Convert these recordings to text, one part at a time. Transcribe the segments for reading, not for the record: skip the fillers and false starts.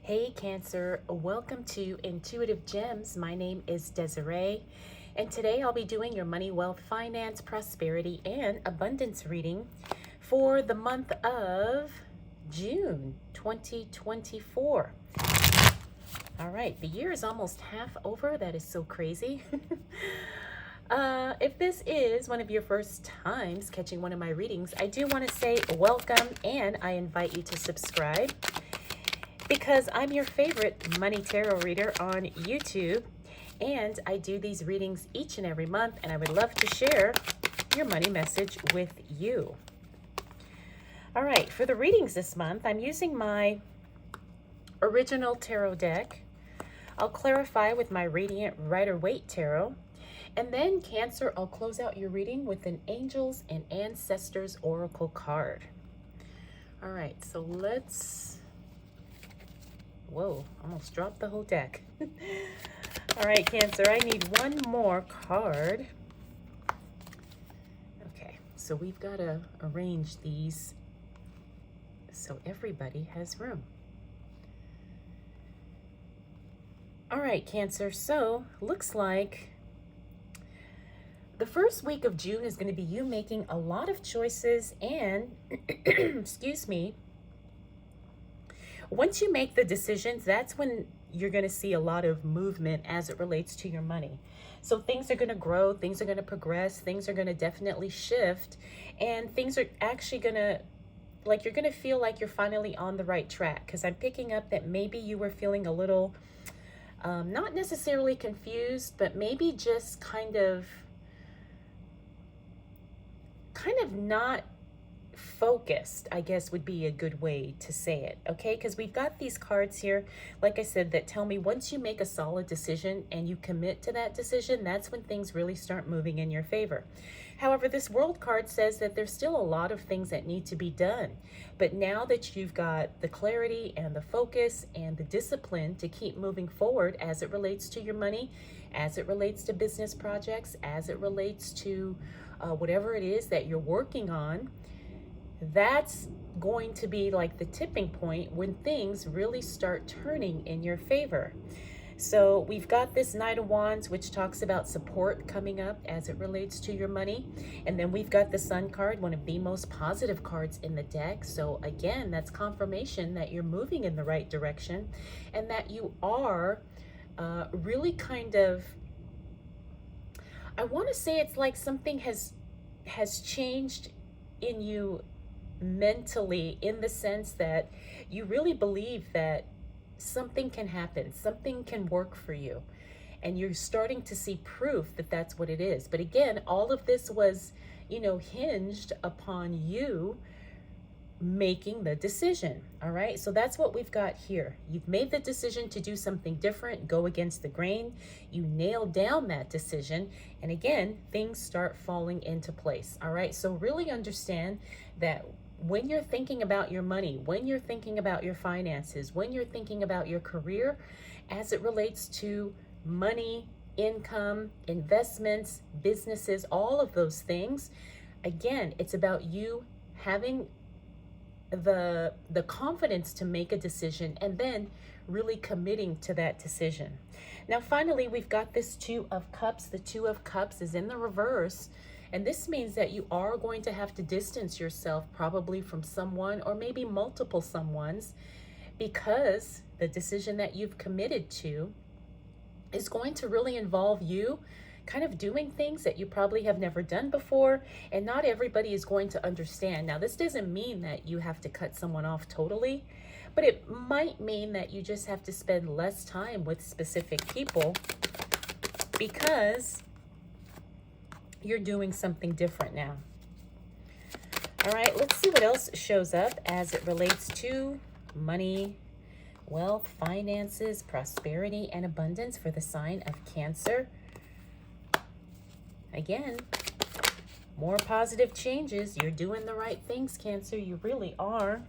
Hey Cancer, welcome to Intuitive Gems. My name is Desiree, and today I'll be doing your money, wealth, finance, prosperity, and abundance reading for the month of June 2024. All right, the year is almost half over. That is so crazy. If this is one of your first times catching one of my readings, I do want to say welcome, and I invite you to subscribe because I'm your favorite money tarot reader on YouTube, and I do these readings each and every month, and I would love to share your money message with you. All right, for the readings this month, I'm using my original tarot deck. I'll clarify with my Radiant Rider-Waite Tarot, and then Cancer, I'll close out your reading with an Angels and Ancestors Oracle card. All right, so let's... Whoa, almost dropped the whole deck. All right, Cancer, I need one more card. Okay, so we've got to arrange these so everybody has room. All right, Cancer, so looks like the first week of June is going to be you making a lot of choices and, excuse me, once you make the decisions, that's when you're going to see a lot of movement as it relates to your money. So things are going to grow, things are going to progress, things are going to definitely shift, and things are actually going to, like, you're going to feel like you're finally on the right track, because I'm picking up that maybe you were feeling a little, not necessarily confused, but maybe just kind of not focused, I guess would be a good way to say it, okay? Because we've got these cards here, like I said, that tell me once you make a solid decision and you commit to that decision, that's when things really start moving in your favor. However, this World card says that there's still a lot of things that need to be done. But now that you've got the clarity and the focus and the discipline to keep moving forward as it relates to your money, as it relates to business projects, as it relates to whatever it is that you're working on, that's going to be like the tipping point when things really start turning in your favor. So we've got this Knight of Wands, which talks about support coming up as it relates to your money. And then we've got the Sun card, one of the most positive cards in the deck. So again, that's confirmation that you're moving in the right direction and that you are really kind of, I want to say it's like something has changed in you mentally, in the sense that you really believe that something can happen, something can work for you, and you're starting to see proof that that's what it is. But again, all of this was, hinged upon you making the decision. All right, so that's what we've got here. You've made the decision to do something different, go against the grain. You nailed down that decision, and again, things start falling into place. All right, so really understand that when you're thinking about your money, when you're thinking about your finances, when you're thinking about your career, as it relates to money, income, investments, businesses, all of those things, again, it's about you having the confidence to make a decision and then really committing to that decision. Now, finally, we've got this Two of Cups. The Two of Cups is in the reverse. And this means that you are going to have to distance yourself probably from someone, or maybe multiple someones, because the decision that you've committed to is going to really involve you kind of doing things that you probably have never done before, and not everybody is going to understand. Now, this doesn't mean that you have to cut someone off totally, but it might mean that you just have to spend less time with specific people because you're doing something different now. All right, let's see what else shows up as it relates to money, wealth, finances, prosperity, and abundance for the sign of Cancer. Again, more positive changes. You're doing the right things, Cancer. You really are.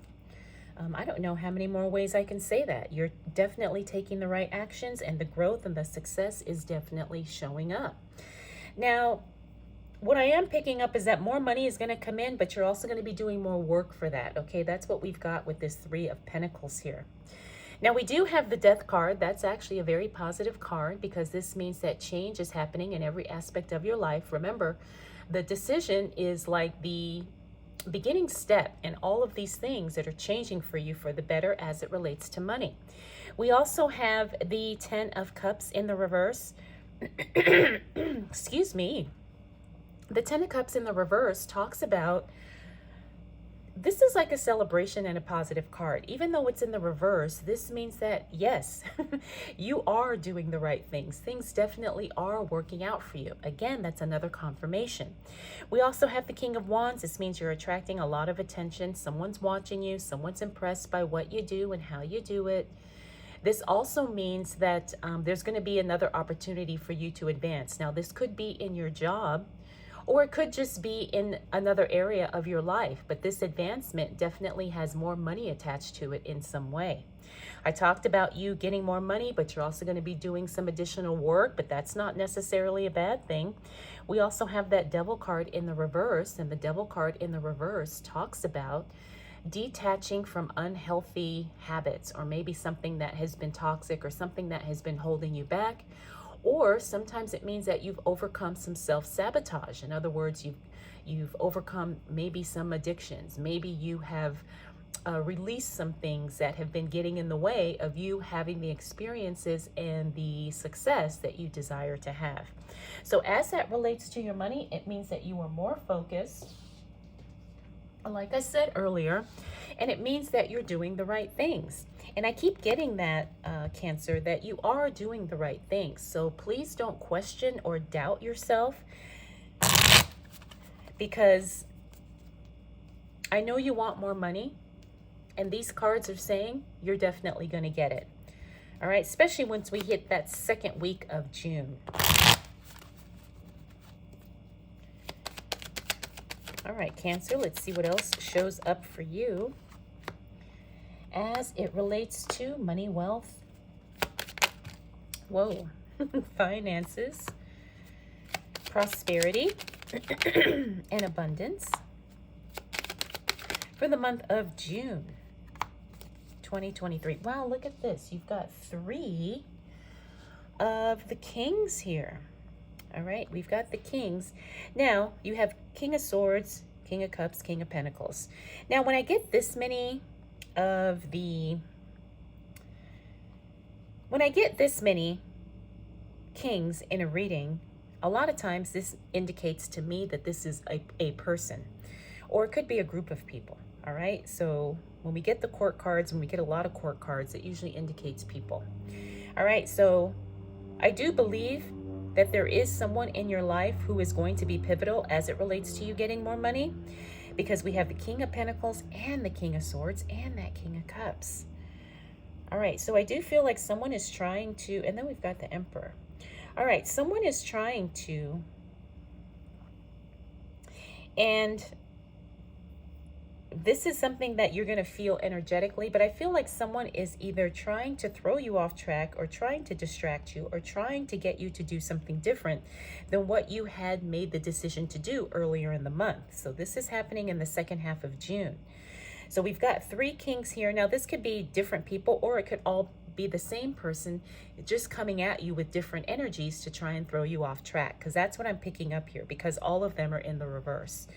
I don't know how many more ways I can say that. You're definitely taking the right actions, and the growth and the success is definitely showing up. Now, what I am picking up is that more money is going to come in, but you're also going to be doing more work for that. Okay, that's what we've got with this Three of Pentacles here. Now we do have the death card. That's actually a very positive card because this means that change is happening in every aspect of your life. Remember, the decision is like the beginning step in all of these things that are changing for you for the better as it relates to money. We also have the 10 of Cups in the reverse. Excuse me. The 10 of Cups in the reverse talks about, this is like a celebration and a positive card. Even though it's in the reverse, this means that, yes, you are doing the right things. Things definitely are working out for you. Again, that's another confirmation. We also have the King of Wands. This means you're attracting a lot of attention. Someone's watching you. Someone's impressed by what you do and how you do it. This also means that there's going to be another opportunity for you to advance. Now, this could be in your job, or it could just be in another area of your life. But this advancement definitely has more money attached to it in some way. I talked about you getting more money, but you're also going to be doing some additional work, but that's not necessarily a bad thing. We also have that Devil card in the reverse, and the Devil card in the reverse talks about detaching from unhealthy habits, or maybe something that has been toxic or something that has been holding you back. Or sometimes it means that you've overcome some self-sabotage. In other words, you've overcome maybe some addictions. Maybe you have released some things that have been getting in the way of you having the experiences and the success that you desire to have. So as that relates to your money, it means that you are more focused, like I said earlier, and it means that you're doing the right things. And I keep getting that, Cancer, that you are doing the right things. So please don't question or doubt yourself, because I know you want more money, and these cards are saying you're definitely going to get it. All right, especially once we hit that second week of June. All right, Cancer, let's see what else shows up for you as it relates to money, wealth, whoa, finances, prosperity, and abundance for the month of June 2023. Wow, look at this. You've got 3 of the kings here. All right, we've got the kings. Now, you have King of Swords, King of Cups, King of Pentacles. Now, when I get this many of the... When I get this many kings in a reading, a lot of times this indicates to me that this is a person, or it could be a group of people. All right, so when we get the court cards, when we get a lot of court cards, it usually indicates people. All right, so I do believe that there is someone in your life who is going to be pivotal as it relates to you getting more money, because we have the King of Pentacles and the King of Swords and that King of Cups. All right, so I do feel like someone is trying to, and then we've got the Emperor. All right, someone is trying to, and this is something that you're going to feel energetically, but I feel like someone is either trying to throw you off track, or trying to distract you, or trying to get you to do something different than what you had made the decision to do earlier in the month. So this is happening in the second half of June. So we've got 3 kings here. Now this could be different people, or it could all be the same person just coming at you with different energies to try and throw you off track, because that's what I'm picking up here, because all of them are in the reverse.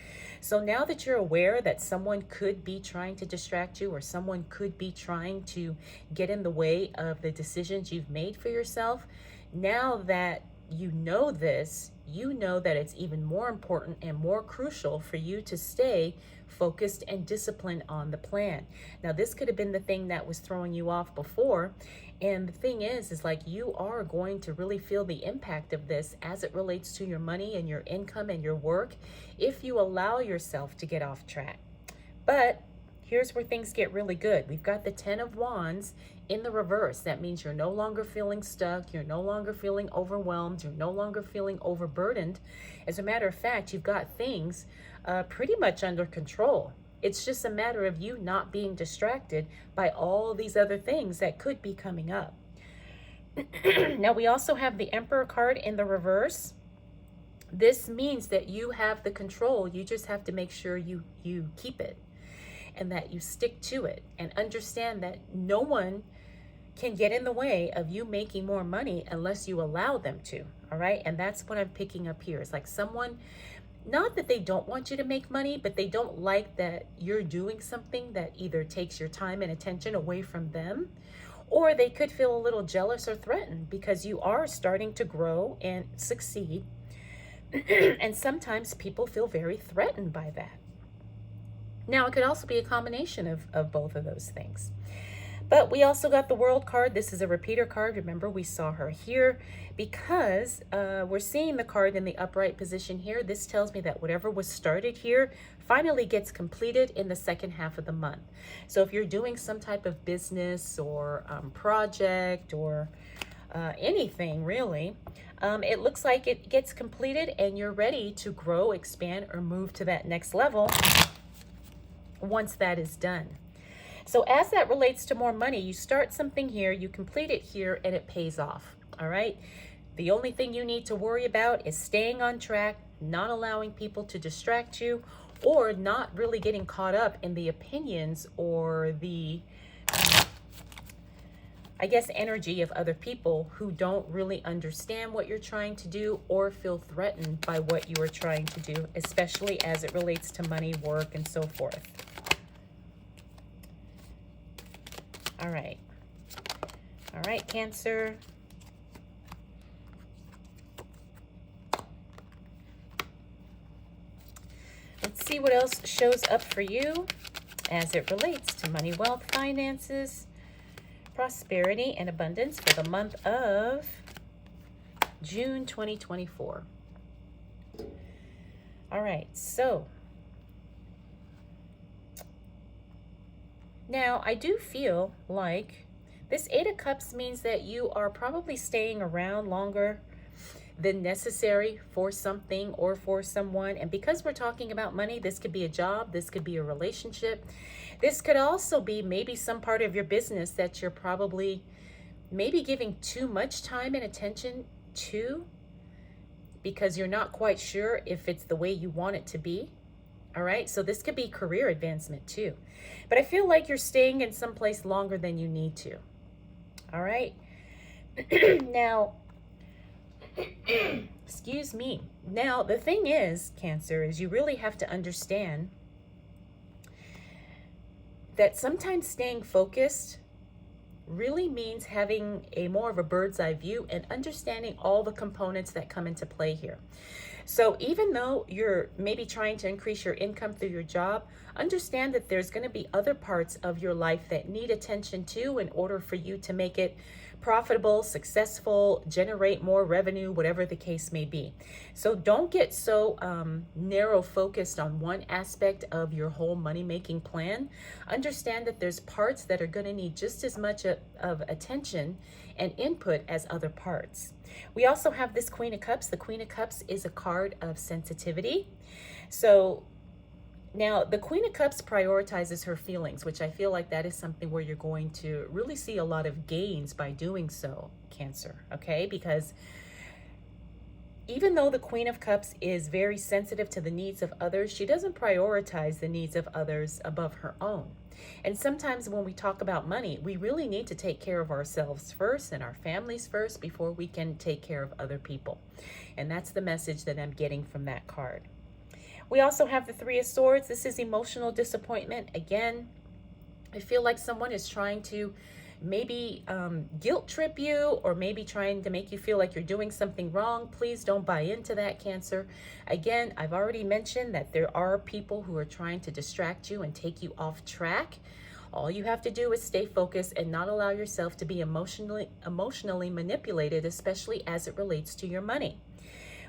So now that you're aware that someone could be trying to distract you, or someone could be trying to get in the way of the decisions you've made for yourself, now that you know this, you know that it's even more important and more crucial for you to stay focused and disciplined on the plan. Now, this could have been the thing that was throwing you off before. And the thing is like, you are going to really feel the impact of this as it relates to your money and your income and your work, if you allow yourself to get off track. But here's where things get really good. We've got the 10 of Wands in the reverse. That means you're no longer feeling stuck. You're no longer feeling overwhelmed. You're no longer feeling overburdened. As a matter of fact, you've got things pretty much under control. It's just a matter of you not being distracted by all these other things that could be coming up. Now, we also have the Emperor card in the reverse. This means that you have the control. You just have to make sure you keep it, and that you stick to it, and understand that no one can get in the way of you making more money unless you allow them to. All right. And that's what I'm picking up here. It's like someone, not that they don't want you to make money, but they don't like that you're doing something that either takes your time and attention away from them, or they could feel a little jealous or threatened because you are starting to grow and succeed. And sometimes people feel very threatened by that. Now, it could also be a combination of both of those things. But we also got the World card. This is a repeater card. Remember, we saw her here because we're seeing the card in the upright position here. This tells me that whatever was started here finally gets completed in the second half of the month. So if you're doing some type of business or project or anything really, it looks like it gets completed and you're ready to grow, expand, or move to that next level once that is done. So as that relates to more money, you start something here, you complete it here, and it pays off. All right. The only thing you need to worry about is staying on track, not allowing people to distract you, or not really getting caught up in the opinions or the, I guess, energy of other people who don't really understand what you're trying to do or feel threatened by what you are trying to do, especially as it relates to money, work, and so forth. All right. All right, Cancer. Let's see what else shows up for you as it relates to money, wealth, finances, prosperity, and abundance for the month of June 2024. All right, so now I do feel like this Eight of Cups means that you are probably staying around longer than necessary for something or for someone. And because we're talking about money, this could be a job, this could be a relationship. This could also be maybe some part of your business that you're probably maybe giving too much time and attention to because you're not quite sure if it's the way you want it to be. All right, so this could be career advancement too. But I feel like you're staying in some place longer than you need to. All right. Now, excuse me. Now, the thing is, Cancer, is you really have to understand that sometimes staying focused really means having a more of a bird's eye view and understanding all the components that come into play here. So even though you're maybe trying to increase your income through your job, understand that there's going to be other parts of your life that need attention too in order for you to make it profitable, successful, generate more revenue, whatever the case may be. So don't get so narrow focused on one aspect of your whole money-making plan. Understand that there's parts that are going to need just as much of attention and input as other parts. We also have this Queen of Cups. The Queen of Cups is a card of sensitivity. So now the Queen of Cups prioritizes her feelings, which I feel like that is something where you're going to really see a lot of gains by doing so, Cancer, okay? Because even though the Queen of Cups is very sensitive to the needs of others, she doesn't prioritize the needs of others above her own. And sometimes when we talk about money, we really need to take care of ourselves first and our families first before we can take care of other people. And that's the message that I'm getting from that card. We also have the Three of Swords. This is emotional disappointment. Again, I feel like someone is trying to maybe guilt trip you or maybe trying to make you feel like you're doing something wrong. Please don't buy into that, Cancer. Again, I've already mentioned that there are people who are trying to distract you and take you off track. All you have to do is stay focused and not allow yourself to be emotionally manipulated, especially as it relates to your money.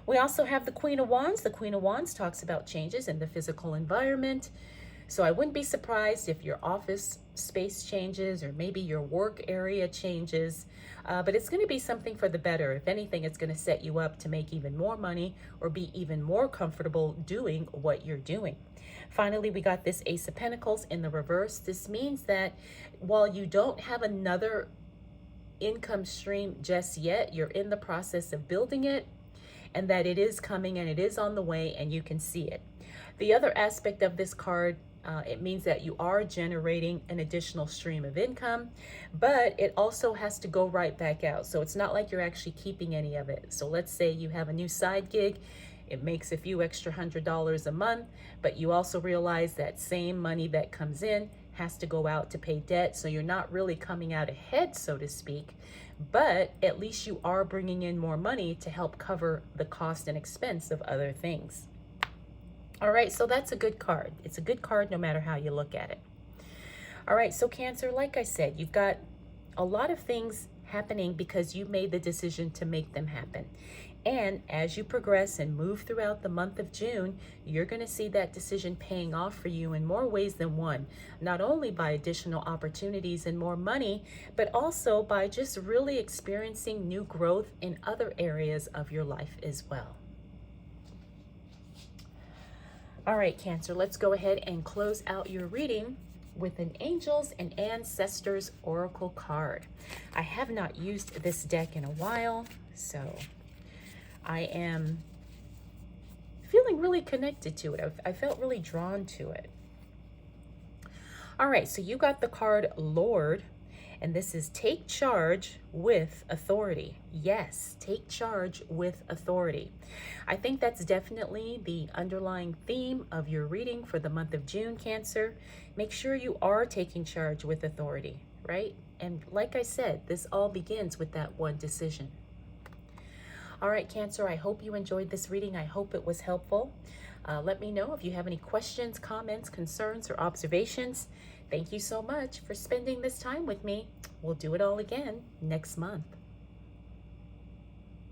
We also have the Queen of Wands. The Queen of Wands talks about changes in the physical environment. So I wouldn't be surprised if your office space changes or maybe your work area changes, but it's going to be something for the better. If anything, it's going to set you up to make even more money or be even more comfortable doing what you're doing. Finally, we got this Ace of Pentacles in the reverse. This means that while you don't have another income stream just yet, you're in the process of building it, and that it is coming and it is on the way and you can see it. The other aspect of this card It means that you are generating an additional stream of income, but it also has to go right back out. So it's not like you're actually keeping any of it. So let's say you have a new side gig, it makes a few extra $100 a month, but you also realize that same money that comes in has to go out to pay debt. So you're not really coming out ahead, so to speak, but at least you are bringing in more money to help cover the cost and expense of other things. All right, so that's a good card. It's a good card no matter how you look at it. All right, so Cancer, like I said, you've got a lot of things happening because you made the decision to make them happen. And as you progress and move throughout the month of June, you're going to see that decision paying off for you in more ways than one, not only by additional opportunities and more money, but also by just really experiencing new growth in other areas of your life as well. All right, Cancer, let's go ahead and close out your reading with an Angels and Ancestors Oracle card. I have not used this deck in a while, so I am feeling really connected to it. I felt really drawn to it. All right, so you got the card Lord, and this is take charge with authority. Yes, take charge with authority. I think that's definitely the underlying theme of your reading for the month of June, Cancer. Make sure you are taking charge with authority, right? And like I said, this all begins with that one decision. All right, Cancer, I hope you enjoyed this reading. I hope it was helpful. Let me know if you have any questions, comments, concerns, or observations. Thank you so much for spending this time with me. We'll do it all again next month.